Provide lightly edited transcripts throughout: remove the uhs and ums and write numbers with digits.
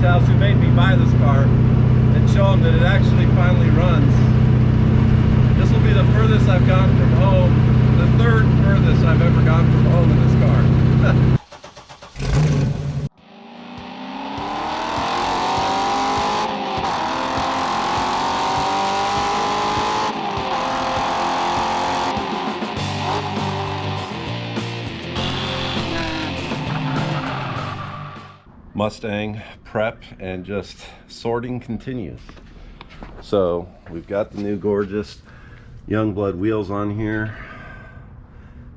house who made me buy this car and show them that it actually finally runs. This will be the furthest I've gotten from home, the third furthest I've ever gotten from home in this car. Mustang prep and just sorting continues. So we've got the new gorgeous Youngblood wheels on here.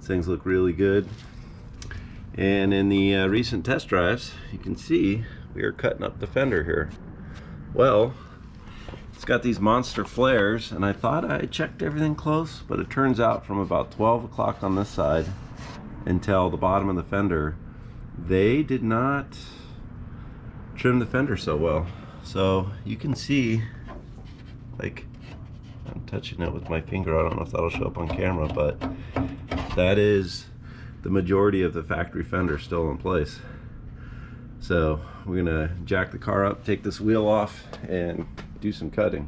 Things look really good. And in the recent test drives, you can see we are cutting up the fender here. Well, it's got these monster flares, and I thought I checked everything close, but it turns out from about 12 o'clock on this side until the bottom of the fender, they did not trim the fender so well. So you can see, like, I'm touching it with my finger. I don't know if that'll show up on camera, but that is the majority of the factory fender still in place. So we're gonna jack the car up, take this wheel off, and do some cutting.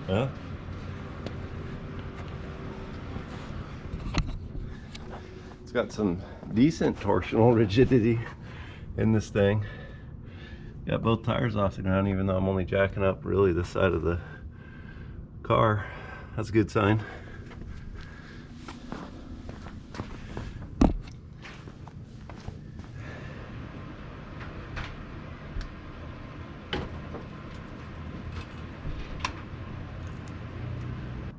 Huh? It's got some decent torsional rigidity in this thing. Got both tires off the ground, even though I'm only jacking up really this side of the car. That's a good sign.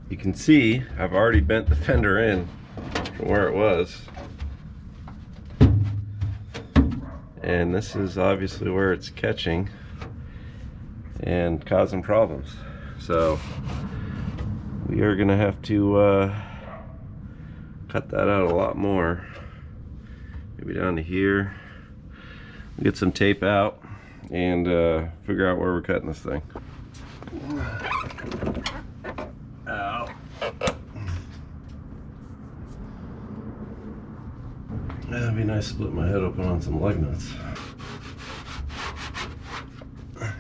You can see I've already bent the fender in from where it was. And this is obviously where it's catching and causing problems. So we are gonna have to cut that out a lot more. Maybe down to here. Get some tape out and figure out where we're cutting this thing. Ow. That'd be nice to split my head open on some lug nuts. That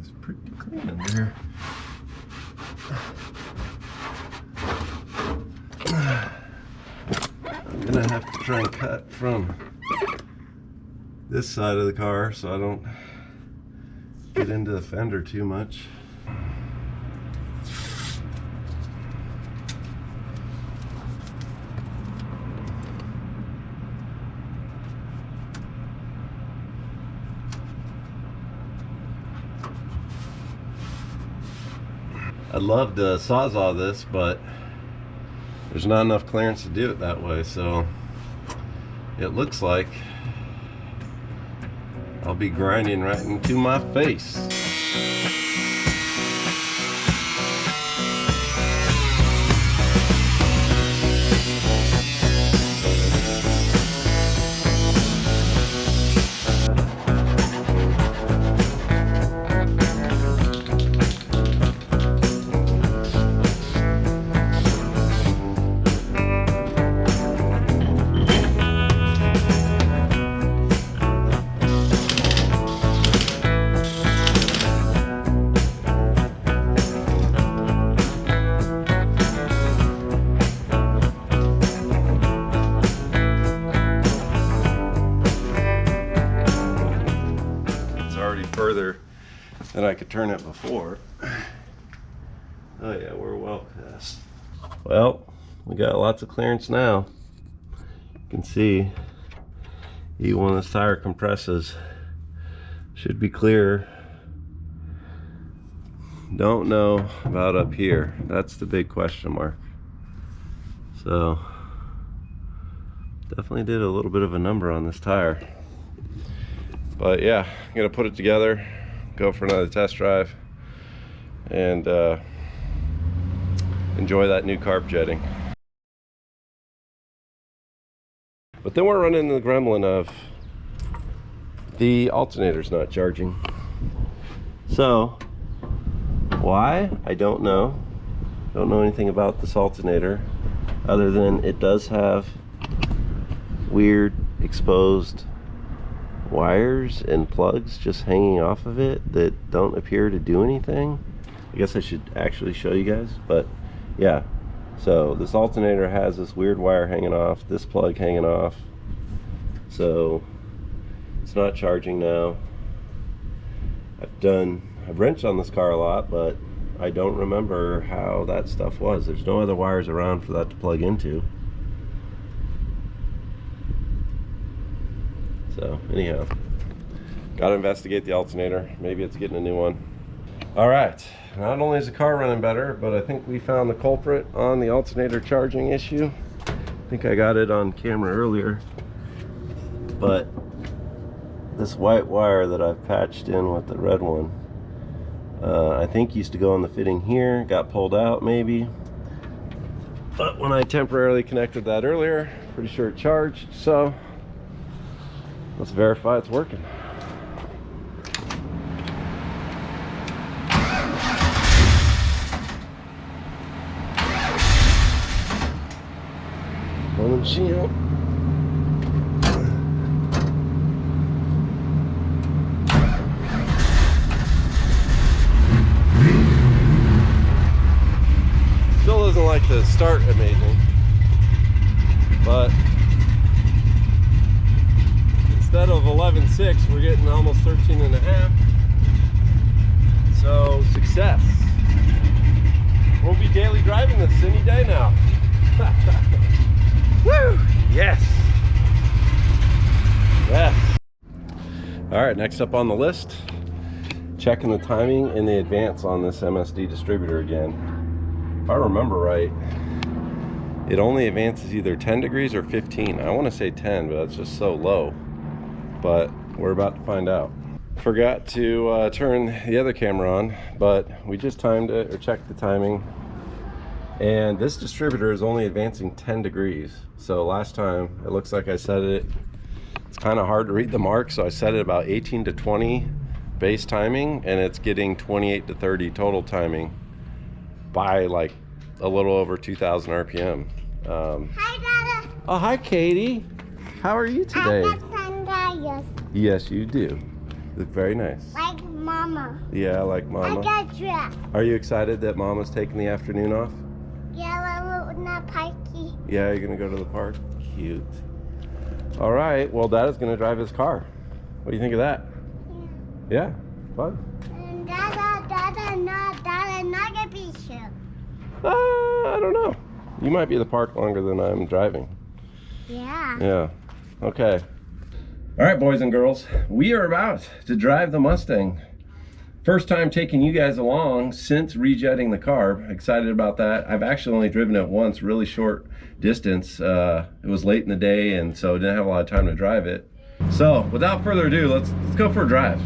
is pretty clean in there. I'm gonna have to try and cut from this side of the car so I don't get into the fender too much. I'd love to sawzall this, but there's not enough clearance to do it that way, so it looks like I'll be grinding right into my face. Further than I could turn it before. Oh yeah, we're well past. Well, we got lots of clearance now. You can see even when this tire compresses, should be clear. Don't know about up here. That's the big question mark. So definitely did a little bit of a number on this tire. But yeah, I'm gonna put it together, go for another test drive, and enjoy that new carb jetting. But then we're running into the gremlin of the alternator's not charging. So why? I don't know. Don't know anything about this alternator other than it does have weird exposed wires and plugs just hanging off of it that don't appear to do anything. I guess I should actually show you guys, but yeah. So this alternator has this weird wire hanging off, this plug hanging off, so it's not charging now. I've wrenched on this car a lot, but I don't remember how that stuff was. There's no other wires around for that to plug into. So anyhow, gotta investigate the alternator. Maybe it's getting a new one. All right, not only is the car running better, but I think we found the culprit on the alternator charging issue. I think I got it on camera earlier, but this white wire that I've patched in with the red one, I think used to go in the fitting here, got pulled out maybe. But when I temporarily connected that earlier, pretty sure it charged, so let's verify it's working. Windshield. Still doesn't like to start amazing, but instead of 11.6 we're getting almost 13.5, so success. We'll be daily driving this any day now. Woo! Yes! Yes! Alright, next up on the list, checking the timing and the advance on this MSD distributor again. If I remember right, it only advances either 10 degrees or 15. I want to say 10, but that's just so low. But we're about to find out. Forgot to turn the other camera on, but we just timed it, or checked the timing. And this distributor is only advancing 10 degrees. So last time, it looks like I set it, it's kind of hard to read the mark, so I set it about 18 to 20 base timing, and it's getting 28 to 30 total timing by like a little over 2,000 RPM. Hi, Dada. Oh, hi, Katie. How are you today? I got sunglasses. Yes, you do. You look very nice. Like Mama. Yeah, like Mama. I got dressed. Are you excited that Mama's taking the afternoon off? Yeah, we're not parky. Yeah, you're gonna go to the park? Cute. All right, well, Dada's gonna drive his car. What do you think of that? Yeah, fun. And Dada not gonna be sure. I don't know. You might be at the park longer than I'm driving. Yeah. Yeah, okay. All right, boys and girls, we are about to drive the Mustang. First time taking you guys along since rejetting the car. Excited about that. I've actually only driven it once, really short distance. It was late in the day, and so I didn't have a lot of time to drive it. So without further ado, let's go for a drive.